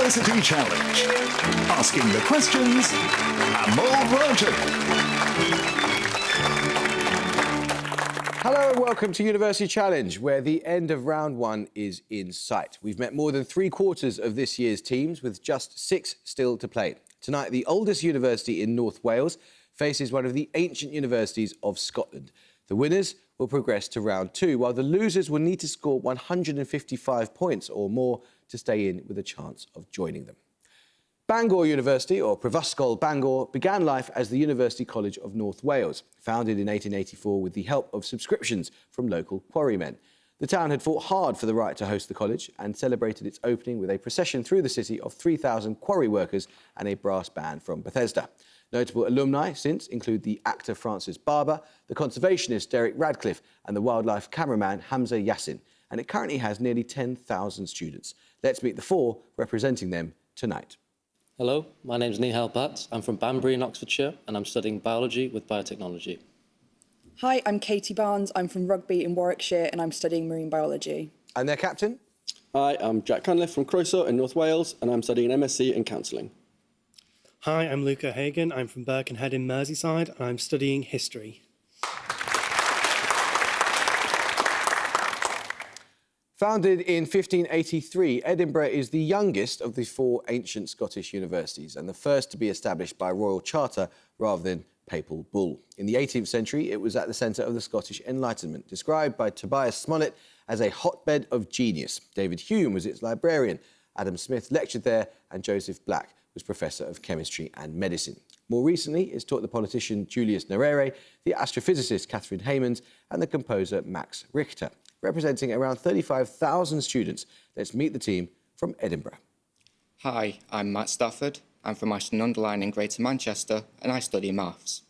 University Challenge. Asking the questions and more writing. Hello and welcome to University Challenge, where the end of round one is in sight. We've met more than 3/4 of this year's teams, with just 6 still to play. Tonight, the oldest university in North Wales faces one of the ancient universities of Scotland. The winners will progress to round 2, while the losers will need to score 155 points or more to stay in with a chance of joining them. Bangor University, or Prifysgol Bangor, began life as the University College of North Wales, founded in 1884 with the help of subscriptions from local quarrymen. The town had fought hard for the right to host the college and celebrated its opening with a procession through the city of 3,000 quarry workers and a brass band from Bethesda. Notable alumni since include the actor Francis Barber, the conservationist Derek Radcliffe and the wildlife cameraman Hamza Yassin, and it currently has nearly 10,000 students. Let's meet the 4 representing them tonight. Hello, my name's Nihal Bhatt. I'm from Banbury in Oxfordshire and I'm studying biology with biotechnology. Hi, I'm Katie Barnes. I'm from Rugby in Warwickshire and I'm studying marine biology. And their captain? Hi, I'm Jack Cunliffe from Croeso in North Wales and I'm studying an MSc in counselling. Hi, I'm Luca Hagan. I'm from Birkenhead in Merseyside and I'm studying history. Founded in 1583, Edinburgh is the youngest of the 4 ancient Scottish universities and the first to be established by royal charter rather than papal bull. In the 18th century, it was at the centre of the Scottish Enlightenment, described by Tobias Smollett as a hotbed of genius. David Hume was its librarian, Adam Smith lectured there, and Joseph Black was Professor of Chemistry and Medicine. More recently, it's taught the politician Julius Nyerere, the astrophysicist Catherine Hamans, and the composer Max Richter. Representing around 35,000 students, let's meet the team from Edinburgh. Hi, I'm Matt Stafford. I'm from Ashton-under-Lyne in Greater Manchester and I study maths.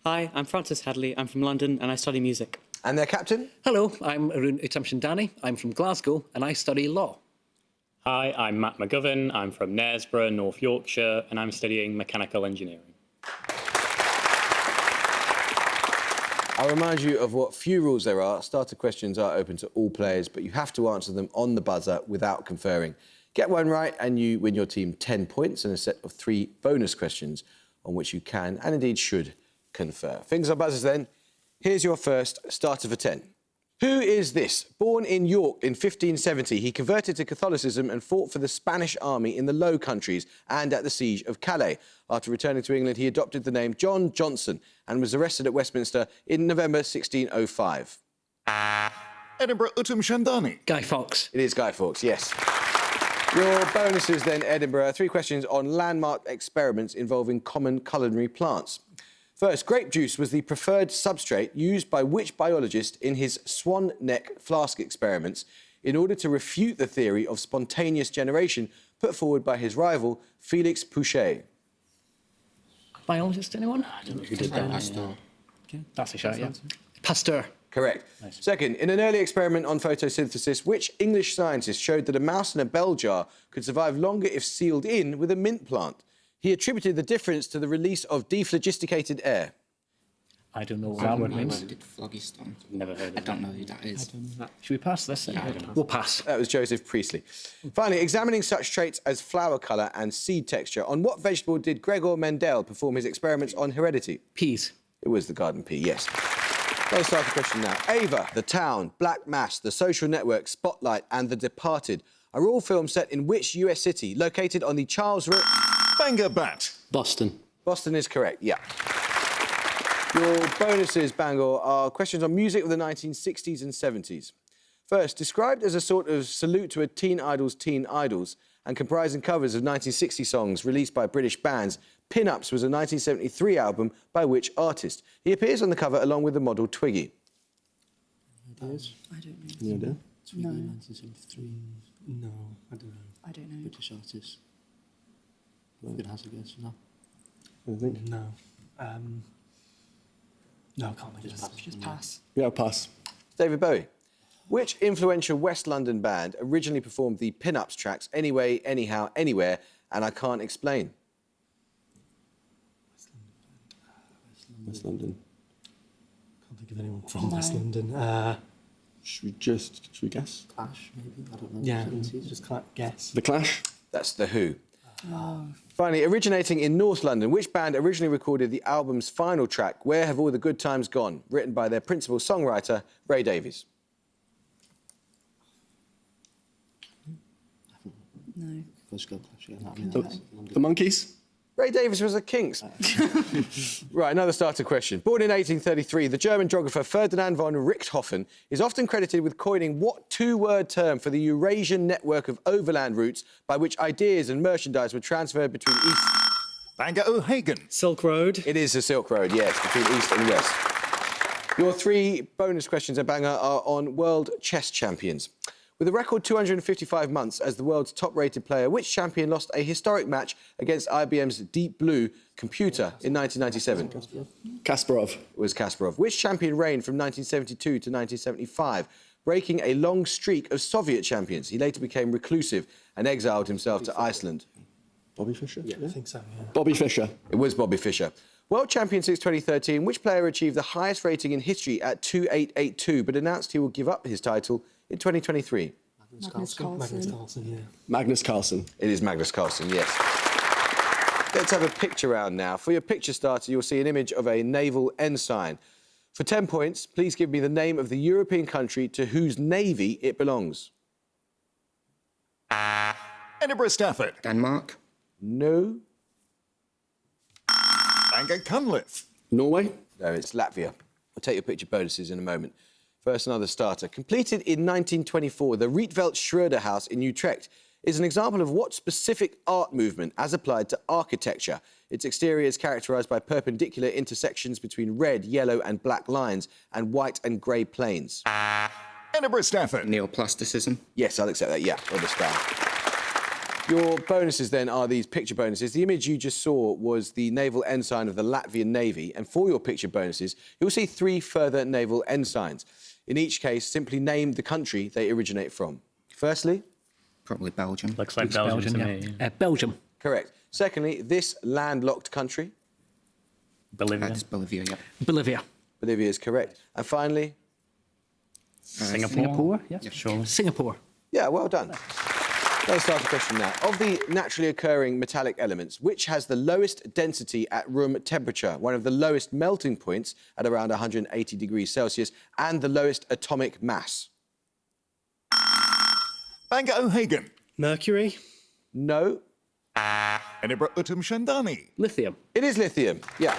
Hi, I'm Francis Hadley. I'm from London and I study music. And their captain? Hello, I'm Arun Utamshandani. I'm from Glasgow and I study law. Hi, I'm Matt McGovern. I'm from Knaresborough, North Yorkshire, and I'm studying mechanical engineering. I'll remind you of what few rules there are. Starter questions are open to all players, but you have to answer them on the buzzer without conferring. Get one right and you win your team 10 points and a set of 3 bonus questions on which you can, and indeed should, confer. Fingers on buzzers then. Here's your first starter for 10. Who is this? Born in York in 1570, he converted to Catholicism and fought for the Spanish army in the Low Countries and at the Siege of Calais. After returning to England, he adopted the name John Johnson and was arrested at Westminster in November 1605. Edinburgh Utamshandani. Guy Fawkes. It is Guy Fawkes, yes. Your bonuses then, Edinburgh. 3 questions on landmark experiments involving common culinary plants. First, grape juice was the preferred substrate used by which biologist in his swan neck flask experiments in order to refute the theory of spontaneous generation put forward by his rival, Félix Pouchet? Biologist, anyone? I don't know who did that. Pasteur. Okay, that's a shout, yeah. Pasteur. Correct. Nice. Second, in an early experiment on photosynthesis, which English scientist showed that a mouse in a bell jar could survive longer if sealed in with a mint plant? He attributed the difference to the release of dephlogisticated air. I don't know what that word means. Did phlogiston. Never heard of I don't know who that is. Should we pass this? Yeah, I don't know. We'll pass. That was Joseph Priestley. Finally, examining such traits as flower colour and seed texture, on what vegetable did Gregor Mendel perform his experiments on heredity? Peas. It was the garden pea, yes. Let's start the question now. Ava, The Town, Black Mass, The Social Network, Spotlight and The Departed are all films set in which US city located on the Charles River? Bangor Bat. Boston. Boston is correct, yeah. Your bonuses, Bangor, are questions on music of the 1960s and 70s. First, described as a sort of salute to a teen idol's teen idols and comprising covers of 1960 songs released by British bands, Pin-Ups was a 1973 album by which artist? He appears on the cover along with the model Twiggy. I don't know. Any idea? Twiggy, No. 1973. No, I don't know. I don't know. British artist. Logan has a guess, no? I think. No. No, I can't think of that. Just pass. Yeah, I'll pass. David Bowie. Which influential West London band originally performed the Pin-Ups tracks Anyway, Anyhow, Anywhere and I Can't Explain? West London. Can't think of anyone from West London. Should we guess? Clash, maybe? I don't know. Yeah, 70s. just can't guess. The Clash? That's The Who. Finally, originating in North London, which band originally recorded the album's final track, Where Have All the Good Times Gone, written by their principal songwriter, Ray Davies? No. The Monkees? Ray Davies was a Kinks. Right, another starter question. Born in 1833, the German geographer Ferdinand von Richthofen is often credited with coining what two-word term for the Eurasian network of overland routes by which ideas and merchandise were transferred between East... Bangor O'Hagan. Silk Road. It is the Silk Road, yes, between East and West. Your 3 bonus questions at Bangor are on world chess champions. With a record 255 months as the world's top-rated player, which champion lost a historic match against IBM's Deep Blue computer in 1997? Kasparov. It was Kasparov. Which champion reigned from 1972 to 1975, breaking a long streak of Soviet champions? He later became reclusive and exiled himself to Iceland. Bobby Fischer? Yeah, I think so, yeah. Bobby Fischer. It was Bobby Fischer. World champion since 2013, which player achieved the highest rating in history at 2.882 but announced he will give up his title in 2023? Magnus Carlsen. Yeah. Magnus Carlsen. It is Magnus Carlsen, yes. Let's have a picture round now. For your picture starter, you'll see an image of a naval ensign. For 10 points, please give me the name of the European country to whose navy it belongs. Edinburgh Stafford. Denmark. No. Bangor Cunliffe. Norway. No, it's Latvia. I'll take your picture bonuses in a moment. First, another starter. Completed in 1924, the Rietveld Schroeder House in Utrecht is an example of what specific art movement as applied to architecture? Its exterior is characterised by perpendicular intersections between red, yellow and black lines and white and grey planes. Edinburgh Stafford. Neoplasticism. Yes, I'll accept that, yeah, or the star. Your bonuses then are these picture bonuses. The image you just saw was the naval ensign of the Latvian Navy, and for your picture bonuses, you'll see 3 further naval ensigns. In each case, simply name the country they originate from. Firstly? Probably Belgium. Looks like Belgium to me. Belgium. Correct. Secondly, this landlocked country? Bolivia. That's Bolivia, yeah. Bolivia. Bolivia is correct. And finally? Singapore. Yeah. Sure. Singapore. Yeah, well done. Let's start the question now. Of the naturally occurring metallic elements, which has the lowest density at room temperature, one of the lowest melting points at around 180 degrees Celsius, and the lowest atomic mass? Bangor O'Hagan. Mercury. No. Edinburgh Utum Shandani. Lithium. It is lithium, yeah.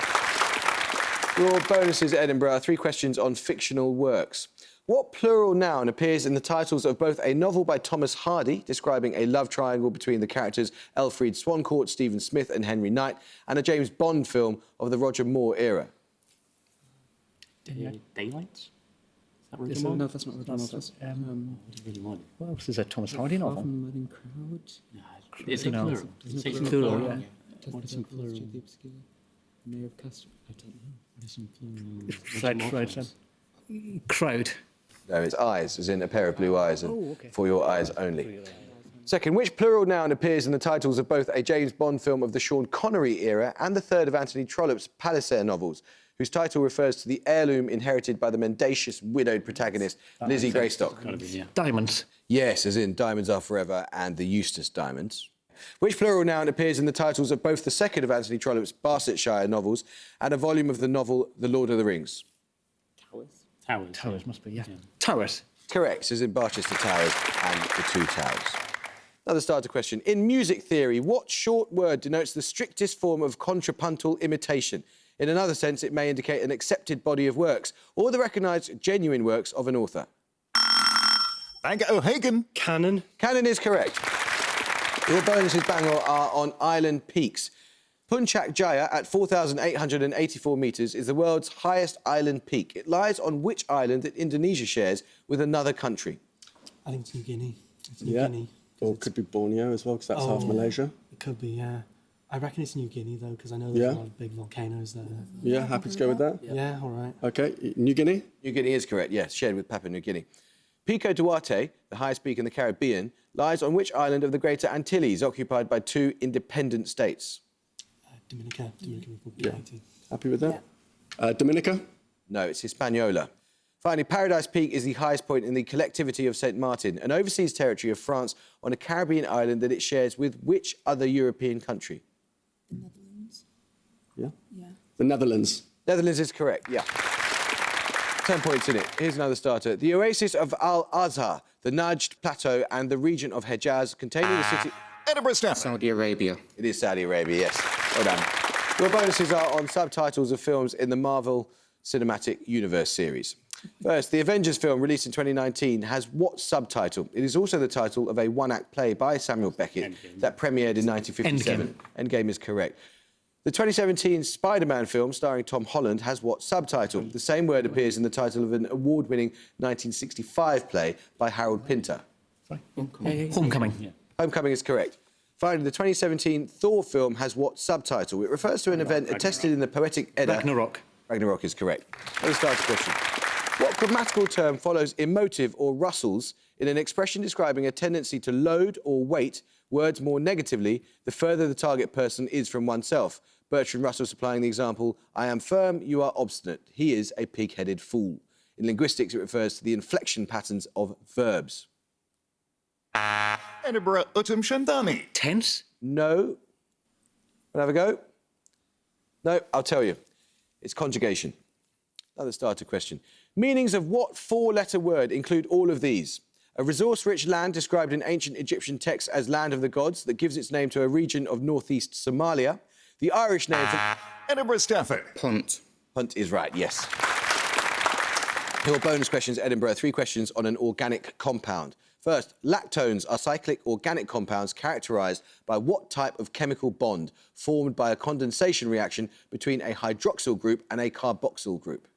Your bonuses, Edinburgh, 3 questions on fictional works. What plural noun appears in the titles of both a novel by Thomas Hardy, describing a love triangle between the characters Elfriede Swancourt, Stephen Smith and Henry Knight, and a James Bond film of the Roger Moore era? Daylights? No, that's not Roger Moore. What else is there? Thomas Hardy novel? Is it plural? Is it Plural, yeah. What is some plural? Mayor of Castle. I don't know. What is some plural? Crowd. No, it's eyes, as in a pair of blue eyes, and for your eyes only. Second, which plural noun appears in the titles of both a James Bond film of the Sean Connery era and the third of Anthony Trollope's Palliser novels, whose title refers to the heirloom inherited by the mendacious widowed protagonist Lizzie Greystock? Diamonds. Yes, as in Diamonds Are Forever and the Eustace Diamonds. Which plural noun appears in the titles of both the second of Anthony Trollope's Barsetshire novels and a volume of the novel The Lord of the Rings? Towers. Towers must be, yeah. Towers. Correct, as in Barchester Towers and the 2 Towers. Another starter question. In music theory, what short word denotes the strictest form of contrapuntal imitation? In another sense, it may indicate an accepted body of works or the recognised genuine works of an author. Bangor O'Hagan. Canon. Canon is correct. Your bonuses, Bangor, are on island peaks. Puncak Jaya, at 4,884 metres, is the world's highest island peak. It lies on which island that Indonesia shares with another country? I think it's New Guinea. It's New Yeah. Guinea. Or it could be Borneo as well, because that's half Malaysia. It could be, yeah. I reckon it's New Guinea, though, because I know there's a lot of big volcanoes there. Yeah, happy to go with that? Yeah, all right. OK, New Guinea? New Guinea is correct, yes, shared with Papua New Guinea. Pico Duarte, the highest peak in the Caribbean, lies on which island of the Greater Antilles, occupied by 2 independent states? Dominican Republic. Happy with that? Dominica? No, it's Hispaniola. Finally, Paradise Peak is the highest point in the collectivity of St. Martin, an overseas territory of France on a Caribbean island that it shares with which other European country? The Netherlands. Yeah? Yeah. The Netherlands. Netherlands is correct, yeah. 10 points in it. Here's another starter. The oasis of Al-Azhar, the Najd Plateau and the region of Hejaz containing the city... Edinburgh Stafford. Saudi Arabia. It is Saudi Arabia, yes. Well done. Your bonuses are on subtitles of films in the Marvel Cinematic Universe series. First, the Avengers film released in 2019 has what subtitle? It is also the title of a one-act play by Samuel Beckett that premiered in 1957. Endgame is correct. The 2017 Spider-Man film starring Tom Holland has what subtitle? The same word appears in the title of an award-winning 1965 play by Harold Pinter. Homecoming. Homecoming is correct. Finally, the 2017 Thor film has what subtitle? It refers to an event attested in the Poetic Edda. Ragnarok. Ragnarok is correct. Let's start the question. What grammatical term follows emotive or rustles in an expression describing a tendency to load or weight words more negatively the further the target person is from oneself? Bertrand Russell supplying the example, I am firm, you are obstinate. He is a pig-headed fool. In linguistics, it refers to the inflection patterns of verbs. Edinburgh Utum Shandani. Tense. No. Wanna have a go? No, I'll tell you. It's conjugation. Another starter question. Meanings of what four-letter word include all of these? A resource-rich land described in ancient Egyptian texts as land of the gods that gives its name to a region of northeast Somalia. The Irish name for... Edinburgh Stafford. Punt. Punt is right, yes. Your bonus questions, Edinburgh. 3 questions on an organic compound. First, lactones are cyclic organic compounds characterised by what type of chemical bond formed by a condensation reaction between a hydroxyl group and a carboxyl group?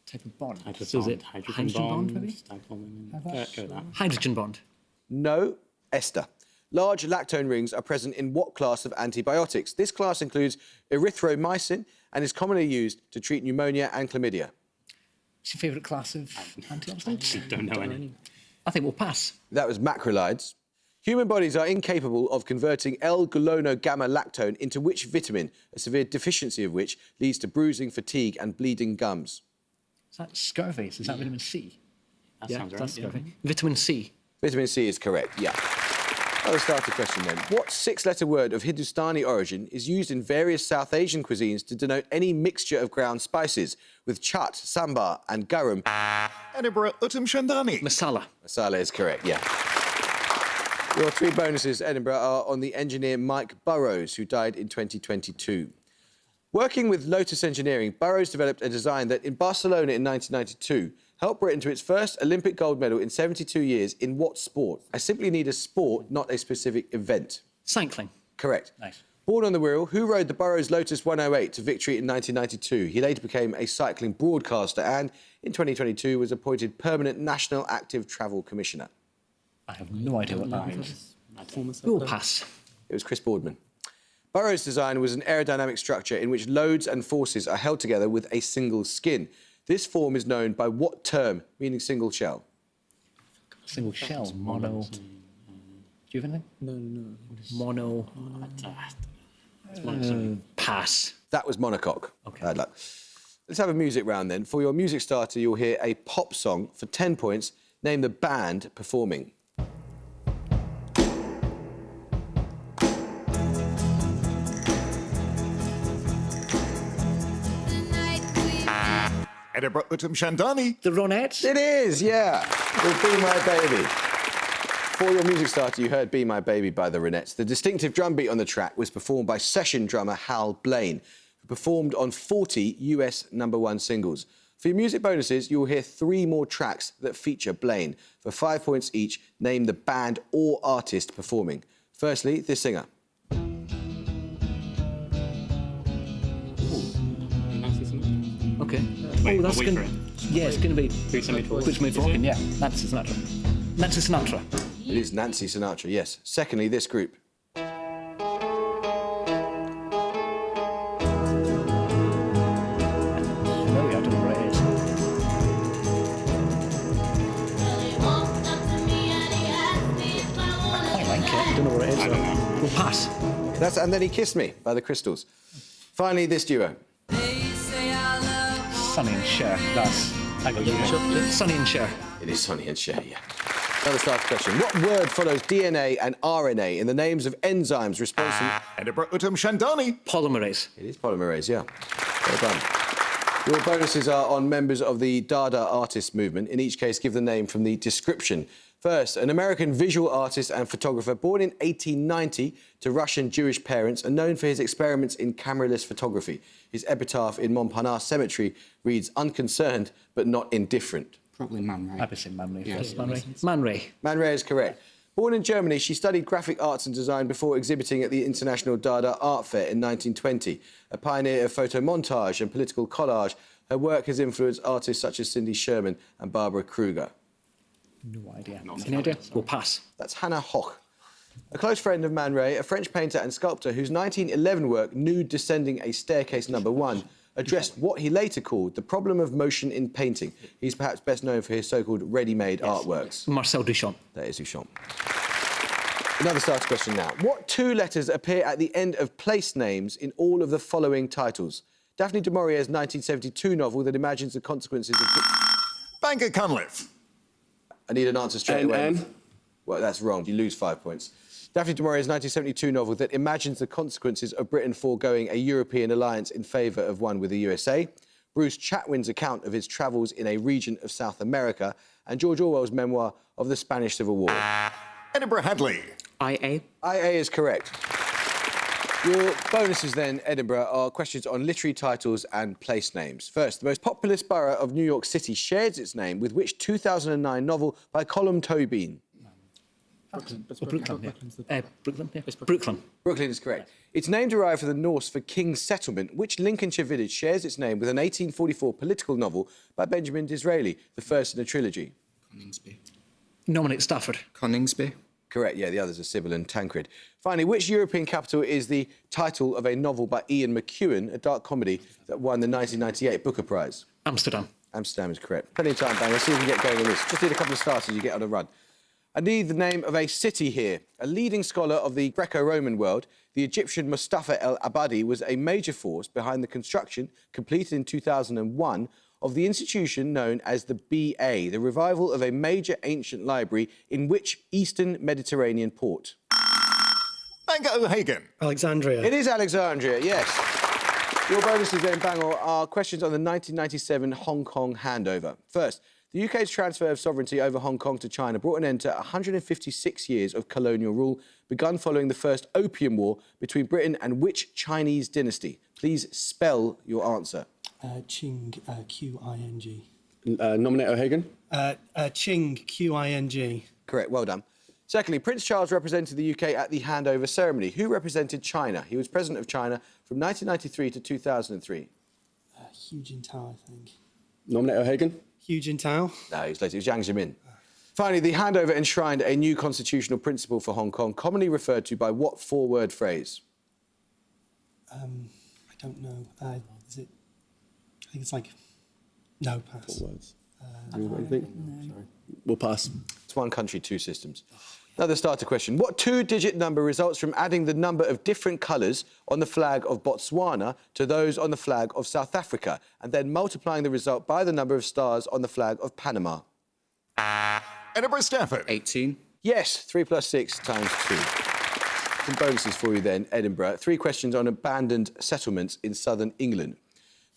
Type of bond. Is it hydrogen bond? maybe? Go with that. Hydrogen bond. No, ester. Large lactone rings are present in what class of antibiotics? This class includes erythromycin and is commonly used to treat pneumonia and chlamydia. What's your favourite class of antioxidants? Don't know any. I think we'll pass. That was macrolides. Human bodies are incapable of converting L-glucogamma-lactone into which vitamin, a severe deficiency of which leads to bruising, fatigue and bleeding gums? Is that scurvy? Is that vitamin C? That sounds right. That's Yeah. scurvy. Vitamin C. Vitamin C is correct, yeah. Another starter question then. What 6-letter word of Hindustani origin is used in various South Asian cuisines to denote any mixture of ground spices, with chat, sambar and garam? Edinburgh Utum Shandani. Masala. Masala is correct, yeah. Your 3 bonuses, Edinburgh, are on the engineer Mike Burrows, who died in 2022. Working with Lotus Engineering, Burrows developed a design that in Barcelona in 1992 helped Britain to its first Olympic gold medal in 72 years in what sport? I simply need a sport, not a specific event. Cycling. Correct. Nice. Born on the Wirral, who rode the Burrows Lotus 108 to victory in 1992? He later became a cycling broadcaster and, in 2022, was appointed Permanent National Active Travel Commissioner. I have no idea what that is. We'll pass. It was Chris Boardman. Burrows' design was an aerodynamic structure in which loads and forces are held together with a single skin. This form is known by what term, meaning single shell? Single shell. Mono. Do you have anything? No. Mono. Pass. That was monocoque. Okay. Bad luck. Let's have a music round then. For your music starter, you'll hear a pop song for 10 points. Name the band performing. Edinburgh Utum Shandani. The Ronettes. It is, yeah. With Be My Baby. For your music starter, you heard Be My Baby by the Ronettes. The distinctive drum beat on the track was performed by session drummer Hal Blaine, who performed on 40 US #1 singles. For your music bonuses, you'll hear 3 more tracks that feature Blaine. For 5 points each, name the band or artist performing. Firstly, this singer. Okay. Wait, that's wait gonna. for it. Yeah, it's going to be. Who's somebody talking? Which me talking? Yeah, Nancy Sinatra. Nancy Sinatra. It is Nancy Sinatra, yes. Secondly, this group. No, I don't know what it is. I quite like it. Don't know what it is. I don't know. We'll pass. That's And Then He Kissed Me by the Crystals. Finally, this duo. Sonny and Cher. That's I go Sonny and Cher. It is Sonny and Cher, yeah. Another starter question. What word follows DNA and RNA in the names of enzymes responsible... Edinburgh Uttam Shandani. Polymerase. It is polymerase, yeah. Well done. Your bonuses are on members of the Dada artist movement. In each case, give the name from the description. First, an American visual artist and photographer born in 1890 to Russian Jewish parents and known for his experiments in cameraless photography. His epitaph in Montparnasse Cemetery reads, unconcerned but not indifferent. Probably Man Ray. I would say Man Ray. Yeah. First. Man Ray. Man Ray. Man Ray is correct. Born in Germany, she studied graphic arts and design before exhibiting at the International Dada Art Fair in 1920. A pioneer of photomontage and political collage, her work has influenced artists such as Cindy Sherman and Barbara Kruger. No idea. Any idea? We'll pass. That's Hannah Hoch. A close friend of Man Ray, a French painter and sculptor whose 1911 work, Nude Descending a Staircase No. 1, addressed what he later called the problem of motion in painting. He's perhaps best known for his so-called ready-made artworks. Marcel Duchamp. That is Duchamp. Another starter question now. What two letters appear at the end of place names in all of the following titles? Daphne du Maurier's 1972 novel that imagines the consequences of... Bangor Cunliffe. I need an answer straight away. N. Well, that's wrong. You lose 5 points. Daphne du Maurier's 1972 novel that imagines the consequences of Britain foregoing a European alliance in favour of one with the USA. Bruce Chatwin's account of his travels in a region of South America. And George Orwell's memoir of the Spanish Civil War. Edinburgh Hadley. IA. IA is correct. Your bonuses then, Edinburgh, are questions on literary titles and place names. First, the most populous borough of New York City shares its name with which 2009 novel by Colm Tobin? Brooklyn. Yeah. Brooklyn. Yeah. Brooklyn. Brooklyn is correct. Its name derived from the Norse for King's Settlement, which Lincolnshire village shares its name with an 1844 political novel by Benjamin Disraeli, the first in a trilogy. Coningsby. Nominate Stafford. Coningsby. Correct, yeah, the others are Sybil and Tancred. Finally, which European capital is the title of a novel by Ian McEwan, a dark comedy that won the 1998 Booker Prize? Amsterdam. Amsterdam is correct. Plenty of time, Bang. Let's see if we can get going on this. Just need a couple of starters, you get on a run. I need the name of a city here. A leading scholar of the Greco-Roman world, the Egyptian Mustafa el-Abadi was a major force behind the construction, completed in 2001, of the institution known as the BA, the revival of a major ancient library in which Eastern Mediterranean port? Bangor O'Hagan. Alexandria. It is Alexandria, yes. Your bonuses then, Bangor, are questions on the 1997 Hong Kong handover. First, the UK's transfer of sovereignty over Hong Kong to China brought an end to 156 years of colonial rule, begun following the First Opium War between Britain and which Chinese dynasty? Please spell your answer. Qing, Q-I-N-G. Nominate O'Hagan. Qing, Q-I-N-G. Correct, well done. Secondly, Prince Charles represented the UK at the handover ceremony. Who represented China? He was president of China from 1993 to 2003. Hu Jintao, I think. Nominate O'Hagan. Hu Jintao. No, he was later. It was Jiang Zemin. Finally, the handover enshrined a new constitutional principle for Hong Kong, commonly referred to by what four-word phrase? I don't know. Is it... I think it's like... No, pass. 4 words. Sorry. We'll pass. It's one country, two systems. Another starter question. What two-digit number results from adding the number of different colours on the flag of Botswana to those on the flag of South Africa, and then multiplying the result by the number of stars on the flag of Panama? Edinburgh Stafford. 18. Yes, 3 + 6 × 2. Some bonuses for you then, Edinburgh. 3 questions on abandoned settlements in southern England.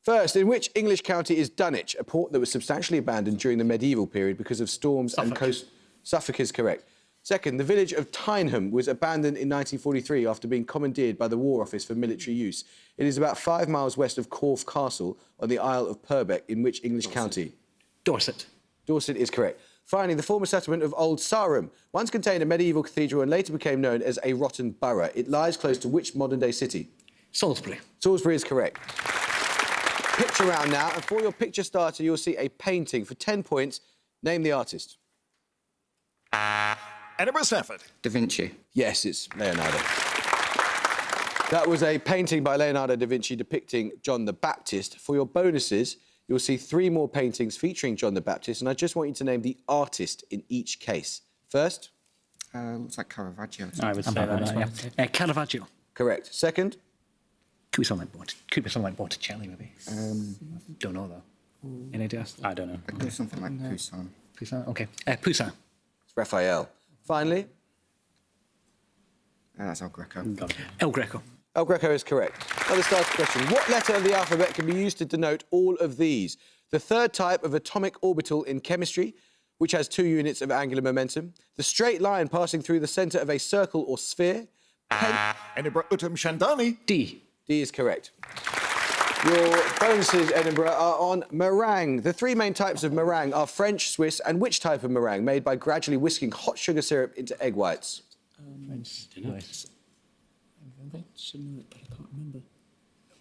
First, in which English county is Dunwich, a port that was substantially abandoned during the medieval period because of storms and coast... Suffolk is correct. Second, the village of Tyneham was abandoned in 1943 after being commandeered by the War Office for military use. It is about 5 miles west of Corfe Castle on the Isle of Purbeck, in which English county? Dorset. Dorset is correct. Finally, the former settlement of Old Sarum once contained a medieval cathedral and later became known as a rotten borough. It lies close to which modern-day city? Salisbury. Salisbury is correct. Picture round now, and for your picture starter, you'll see a painting. For 10 points, name the artist. Edinburgh Stafford. Da Vinci. Yes, it's Leonardo. That was a painting by Leonardo da Vinci depicting John the Baptist. For your bonuses, you'll see 3 more paintings featuring John the Baptist, and I just want you to name the artist in each case. First? Looks like Caravaggio. I would say that as well. Caravaggio. Correct. Second? Could be something like Botticelli, maybe. Don't know, though. Any idea? I don't know. I could do something like Poussin. Poussin? Okay. Poussin. It's Raphael. Finally, That's El Greco. El Greco. El Greco is correct. Another starter question. What letter of the alphabet can be used to denote all of these? The third type of atomic orbital in chemistry, which has 2 units of angular momentum. The straight line passing through the centre of a circle or sphere. Edinburgh Utam Shandani. D. D is correct. Your bonuses, Edinburgh, are on meringue. The 3 main types of meringue are French, Swiss, and which type of meringue? Made by gradually whisking hot sugar syrup into egg whites. French. Nice. Should know it, but I can't remember.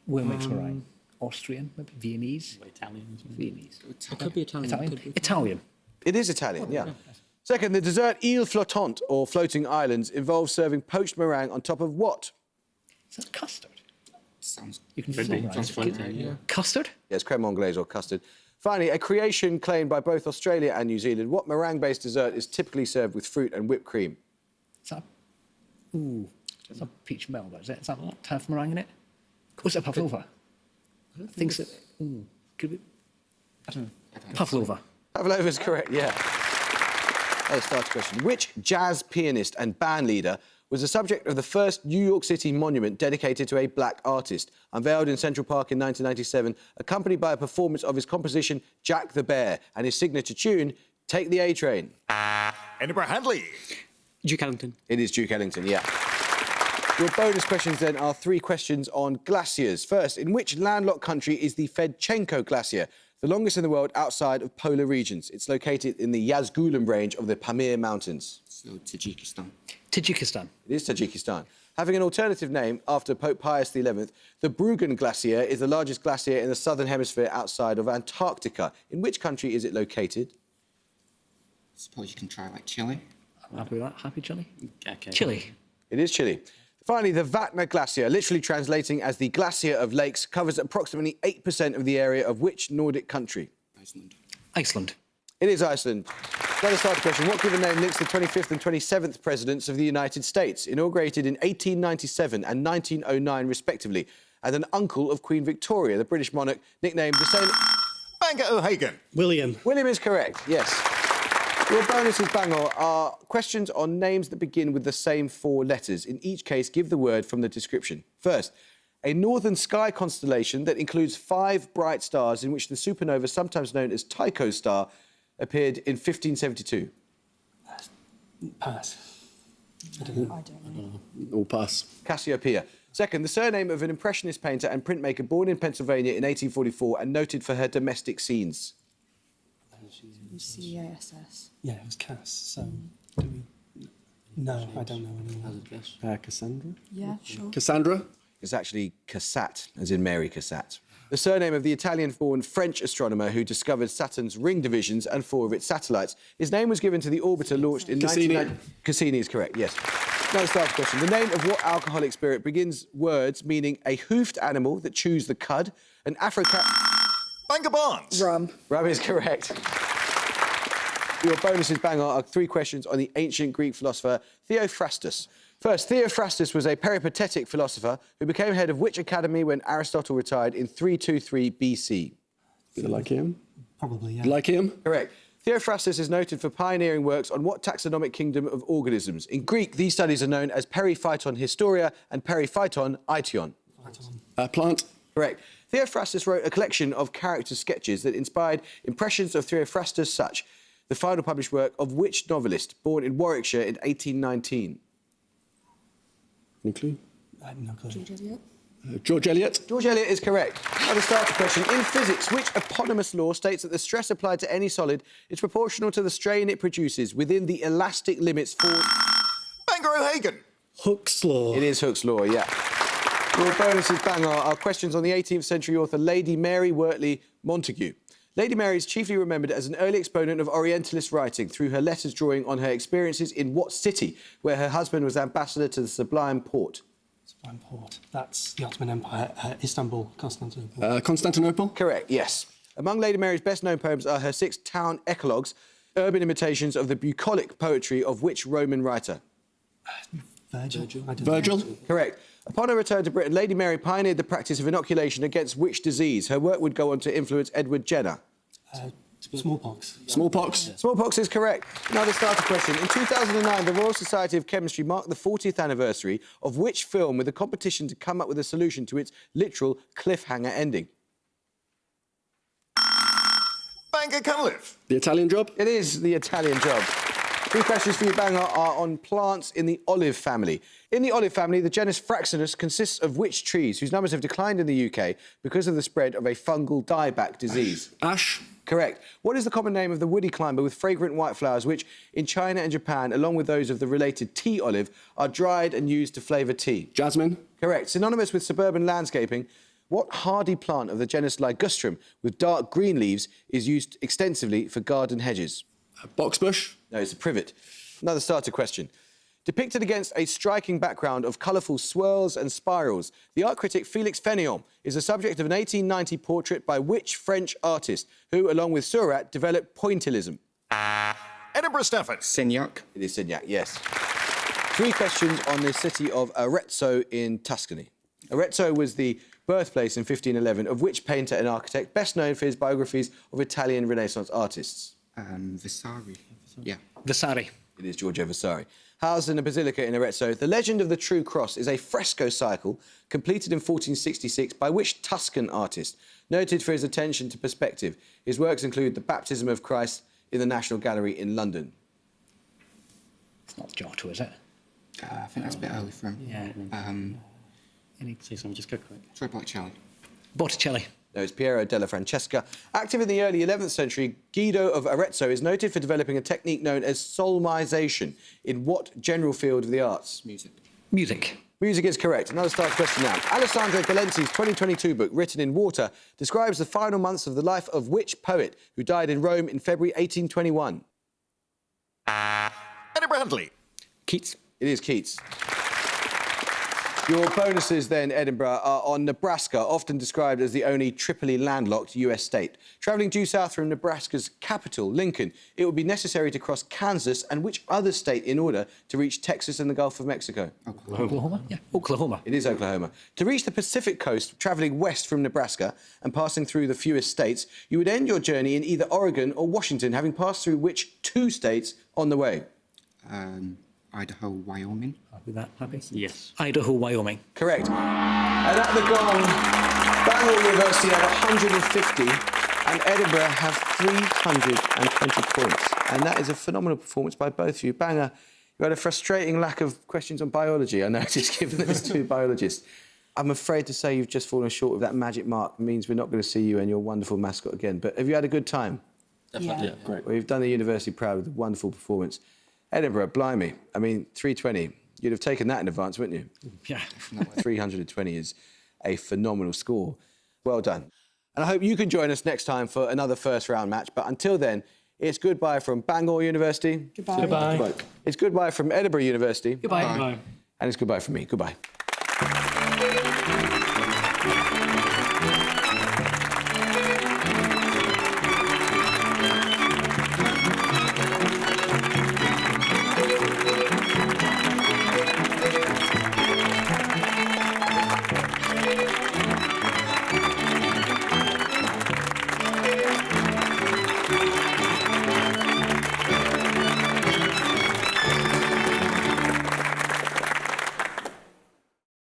Where makes meringue? Austrian, maybe Viennese. Italian as well. Viennese. It could be Italian. Italian. Could be Italian. It is Italian, yeah. Second, the dessert île flottante, or floating islands, involves serving poached meringue on top of what? Is that custard? Sounds You can Could float be. meringue. Just floating, yeah. Custard? Yes, creme anglaise or custard. Finally, a creation claimed by both Australia and New Zealand. What meringue-based dessert is typically served with fruit and whipped cream? Is that? Ooh. It's not peach melba, is it? Is that type of meringue in it? Was it pavlova? I think so. Ooh. Could be. I don't know. Pavlova. Pavlova is correct, yeah. Another starter question. Which jazz pianist and band leader was the subject of the first New York City monument dedicated to a black artist, unveiled in Central Park in 1997, accompanied by a performance of his composition Jack the Bear and his signature tune, Take the A Train? Edinburgh Handley. Duke Ellington. It is Duke Ellington, yeah. Your bonus questions then are 3 questions on glaciers. First, in which landlocked country is the Fedchenko Glacier, the longest in the world outside of polar regions? It's located in the Yazgulan range of the Pamir Mountains. so Tajikistan. Tajikistan. It is Tajikistan. Having an alternative name after Pope Pius XI, the Bruggen Glacier is the largest glacier in the southern hemisphere outside of Antarctica. In which country is it located? Suppose you can try like Chile. I'm happy with that. Happy, Chile? Okay. Chile. It is Chile. Finally, the Vatna Glacier, literally translating as the Glacier of Lakes, covers approximately 8% of the area of which Nordic country? Iceland. Iceland. It is Iceland. Another starter question. What given name links the 25th and 27th presidents of the United States, inaugurated in 1897 and 1909 respectively, and an uncle of Queen Victoria, the British monarch, nicknamed the same... Bangor O'Hagan. William. William is correct, yes. Your bonuses, Bangor, are questions on names that begin with the same 4 letters. In each case, give the word from the description. First, a northern sky constellation that includes 5 bright stars in which the supernova, sometimes known as Tycho's star, appeared in 1572. Pass. I don't know. All pass. Cassiopeia. Second, the surname of an impressionist painter and printmaker born in Pennsylvania in 1844 and noted for her domestic scenes. CASS. Yeah, it was Cass. So, do we? No, I don't know anyone. Cassandra? Yeah, sure. Cassandra? It's actually Cassatt, as in Mary Cassatt. The surname of the Italian-born French astronomer who discovered Saturn's ring divisions and 4 of its satellites. His name was given to the orbiter launched in Cassini. 1990. Cassini is correct, yes. Another starter question. The name of what alcoholic spirit begins words meaning a hoofed animal that chews the cud, an Africa... Bangor Barnes. Rum. Rum is correct. Your bonuses, Bangor, are 3 questions on the ancient Greek philosopher Theophrastus. First, Theophrastus was a peripatetic philosopher who became head of which academy when Aristotle retired in 323 BC? Is it Lyceum? Probably, yeah. Lyceum? Correct. Theophrastus is noted for pioneering works on what taxonomic kingdom of organisms? In Greek, these studies are known as Periphyton Historia and Periphyton Aition. Plant? Correct. Theophrastus wrote a collection of character sketches that inspired impressions of Theophrastus such, the final published work of which novelist, born in Warwickshire in 1819? Any clue? I have no clue. George Eliot? George Eliot is correct. Another starter question. In physics, which eponymous law states that the stress applied to any solid is proportional to the strain it produces within the elastic limits for... Bangor O'Hagan. Hooke's Law. It is Hooke's law, yeah. Your bonuses, Bangor, are questions on the 18th century author Lady Mary Wortley Montagu. Lady Mary is chiefly remembered as an early exponent of Orientalist writing through her letters drawing on her experiences in what city, where her husband was ambassador to the Sublime Porte? Sublime Port. That's the Ottoman Empire. Istanbul, Constantinople. Constantinople? Correct, yes. Among Lady Mary's best-known poems are her 6 town eclogues, urban imitations of the bucolic poetry of which Roman writer? Virgil. I don't Virgil? know. Correct. Upon her return to Britain, Lady Mary pioneered the practice of inoculation against which disease? Her work would go on to influence Edward Jenner. Smallpox. Smallpox. Smallpox is correct. Now the starter question. In 2009, the Royal Society of Chemistry marked the 40th anniversary of which film with a competition to come up with a solution to its literal cliffhanger ending? Bangor can live. The Italian Job. It is The Italian Job. 3 questions for you, Bangor, are on plants in the olive family. In the olive family, the genus Fraxinus consists of which trees whose numbers have declined in the UK because of the spread of a fungal dieback disease? Ash. Correct. What is the common name of the woody climber with fragrant white flowers which, in China and Japan, along with those of the related tea olive, are dried and used to flavour tea? Jasmine. Correct. Synonymous with suburban landscaping, what hardy plant of the genus Ligustrum with dark green leaves is used extensively for garden hedges? Boxbush. No, it's a privet. Another starter question. Depicted against a striking background of colourful swirls and spirals, the art critic Félix Fénéon is the subject of an 1890 portrait by which French artist who, along with Seurat, developed pointillism? Edinburgh Stafford. Signac. It is Signac, yes. 3 questions on the city of Arezzo in Tuscany. Arezzo was the birthplace in 1511 of which painter and architect best known for his biographies of Italian Renaissance artists? Vasari. Yeah. Vasari. It is Giorgio Vasari. Housed in a basilica in Arezzo, the Legend of the True Cross is a fresco cycle completed in 1466 by which Tuscan artist, noted for his attention to perspective. His works include the Baptism of Christ in the National Gallery in London. It's not Giotto, is it? I think that's a bit early for him. Yeah. Say something, just go quick. Try Botticelli. Botticelli. No, it's Piero della Francesca. Active in the early 11th century, Guido of Arezzo is noted for developing a technique known as solmization. In what general field of the arts? Music. Music. Music is correct. Another start question now. Alessandro Galenzi's 2022 book, Written in Water, describes the final months of the life of which poet who died in Rome in February 1821? Edinburgh Huntley. Keats. It is Keats. Your bonuses then, Edinburgh, are on Nebraska, often described as the only triply landlocked US state. Travelling due south from Nebraska's capital, Lincoln, it would be necessary to cross Kansas and which other state in order to reach Texas and the Gulf of Mexico? Oklahoma? Yeah, Oklahoma. It is Oklahoma. To reach the Pacific coast, travelling west from Nebraska and passing through the fewest states, you would end your journey in either Oregon or Washington, having passed through which 2 states on the way? Idaho, Wyoming. With that, happy? Yes. Idaho, Wyoming. Correct. And at the gong, Bangor University have 150 and Edinburgh have 320 points. And that is a phenomenal performance by both of you. Bangor, you had a frustrating lack of questions on biology, I noticed, given that there's 2 biologists. I'm afraid to say you've just fallen short of that magic mark. It means we're not going to see you and your wonderful mascot again. But have you had a good time? Definitely. Yeah, great. Well, you've done the university proud with a wonderful performance. Edinburgh, blimey. I mean, 320. You'd have taken that in advance, wouldn't you? Yeah. 320 is a phenomenal score. Well done. And I hope you can join us next time for another first round match. But until then, it's goodbye from Bangor University. Goodbye. Goodbye. It's goodbye from Edinburgh University. Goodbye. Bye. And it's goodbye from me. Goodbye.